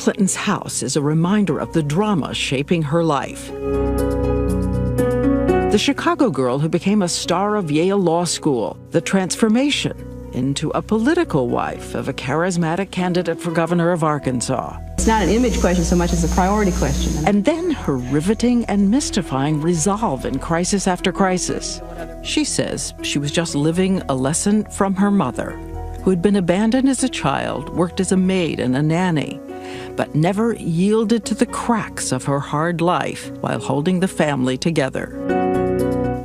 Clinton's house is a reminder of the drama shaping her life. The Chicago girl who became a star of Yale Law School, the transformation into a political wife of a charismatic candidate for governor of Arkansas. It's not an image question so much as a priority question. And then her riveting and mystifying resolve in crisis after crisis. She says she was just living a lesson from her mother, who had been abandoned as a child, worked as a maid and a nanny, but never yielded to the cracks of her hard life while holding the family together.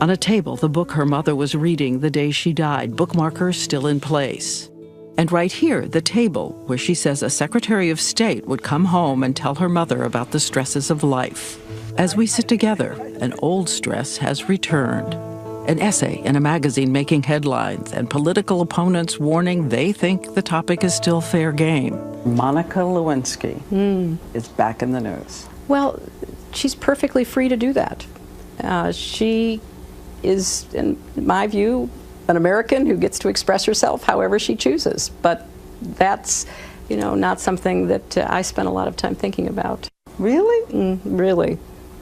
On a table, the book her mother was reading the day she died, bookmarkers still in place. And right here, the table where she says a Secretary of State would come home and tell her mother about the stresses of life. As we sit together, an old stress has returned. An essay in a magazine making headlines, and political opponents warning they think the topic is still fair game. Monica Lewinsky is back in the news. Well, she's perfectly free to do that. She is, in my view, an American who gets to express herself however she chooses. But that's, not something that I spent a lot of time thinking about. Really?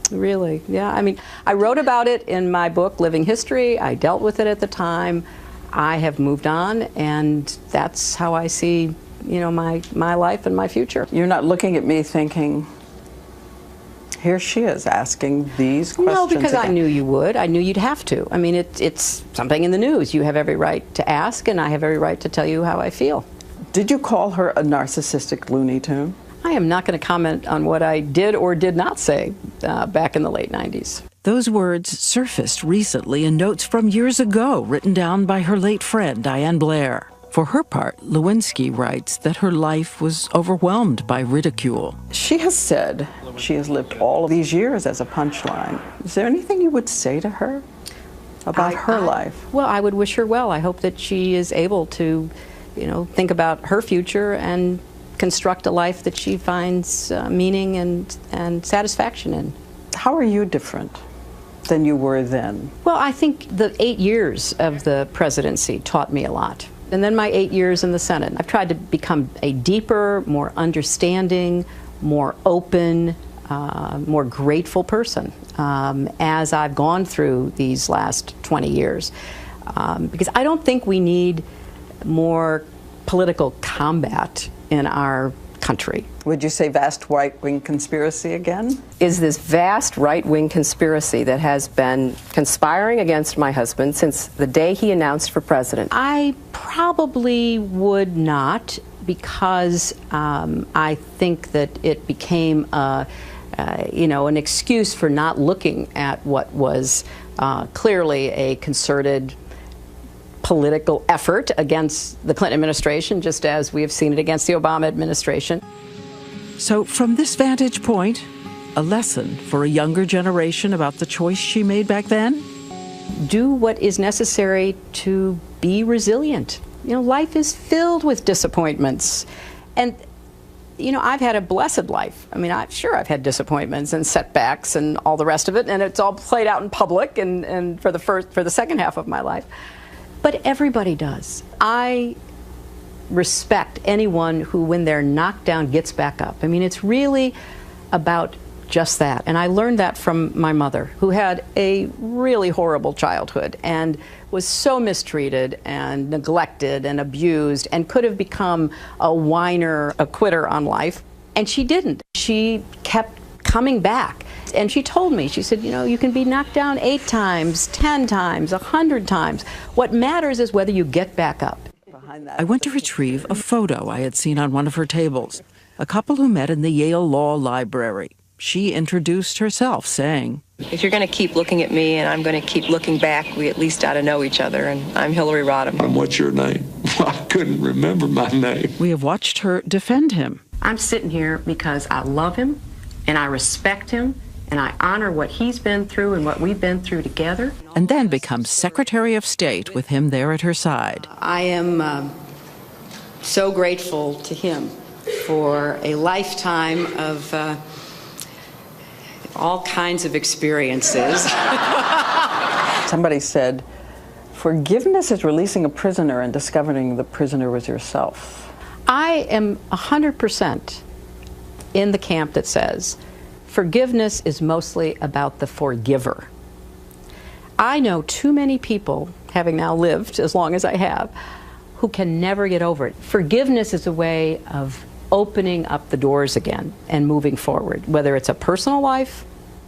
Really, yeah. I mean, I wrote about it in my book, Living History. I dealt with it at the time. I have moved on, and that's how I see, my life and my future. You're not looking at me thinking, here she is asking these questions. No, because again. I knew you would. I knew you'd have to. I mean, it's something in the news. You have every right to ask, and I have every right to tell you how I feel. Did you call her a narcissistic Looney Tune? I am not going to comment on what I did or did not say back in the late 90s. Those words surfaced recently in notes from years ago written down by her late friend, Diane Blair. For her part, Lewinsky writes that her life was overwhelmed by ridicule. She has said she has lived all of these years as a punchline. Is there anything you would say to her about her life? Well, I would wish her well. I hope that she is able to, think about her future and construct a life that she finds meaning and satisfaction in. How are you different than you were then? Well, I think the 8 years of the presidency taught me a lot. And then my 8 years in the Senate. I've tried to become a deeper, more understanding, more open, more grateful person as I've gone through these last 20 years. Because I don't think we need more political combat in our country. Would you say vast right-wing conspiracy again? Is this vast right-wing conspiracy that has been conspiring against my husband since the day he announced for president? I probably would not, because I think that it became an excuse for not looking at what was clearly a concerted political effort against the Clinton administration, just as we have seen it against the Obama administration. So from this vantage point, a lesson for a younger generation about the choice she made back then? Do what is necessary to be resilient. Life is filled with disappointments. And, I've had a blessed life. I mean, I've had disappointments and setbacks and all the rest of it, and it's all played out in public and for the second half of my life. But everybody does. I respect anyone who, when they're knocked down, gets back up. I mean, it's really about just that. And I learned that from my mother, who had a really horrible childhood and was so mistreated and neglected and abused and could have become a whiner, a quitter on life. And she didn't. She kept coming back. And she told me, she said, you can be knocked down 8 times, 10 times, 100 times. What matters is whether you get back up. I went to retrieve a photo I had seen on one of her tables, a couple who met in the Yale Law Library. She introduced herself, saying, "If you're going to keep looking at me and I'm going to keep looking back, we at least ought to know each other, and I'm Hillary Rodham." And what's your name? I couldn't remember my name. We have watched her defend him. I'm sitting here because I love him, and I respect him, and I honor what he's been through and what we've been through together. And then becomes Secretary of State with him there at her side. I am so grateful to him for a lifetime of all kinds of experiences. Somebody said, forgiveness is releasing a prisoner and discovering the prisoner was yourself. I am 100% in the camp that says forgiveness is mostly about the forgiver. I know too many people, having now lived as long as I have, who can never get over it. Forgiveness is a way of opening up the doors again and moving forward, whether it's a personal life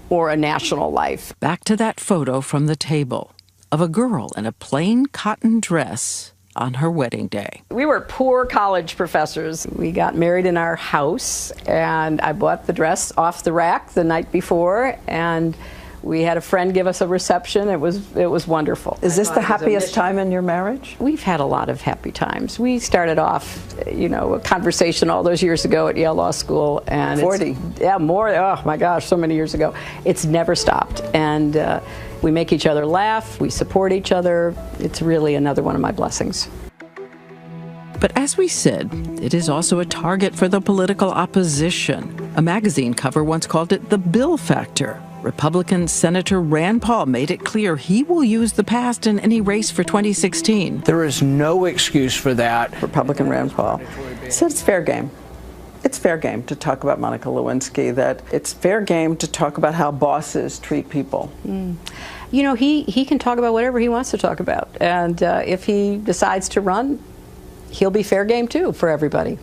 or a national life. Back to that photo from the table of a girl in a plain cotton dress on her wedding day. We were poor college professors. We got married in our house, and I bought the dress off the rack the night before, and we had a friend give us a reception. It was wonderful. Is this the happiest time in your marriage? We've had a lot of happy times. We started off, a conversation all those years ago at Yale Law School, and 40. Yeah, more. Oh my gosh, so many years ago. It's never stopped, and we make each other laugh. We support each other. It's really another one of my blessings. But as we said, it is also a target for the political opposition. A magazine cover once called it the Bill Factor. Republican Senator Rand Paul made it clear he will use the past in any race for 2016. There is no excuse for that. Republican Rand Paul said it's fair game. It's fair game to talk about Monica Lewinsky, that it's fair game to talk about how bosses treat people. He can talk about whatever he wants to talk about. And if he decides to run, he'll be fair game too for everybody.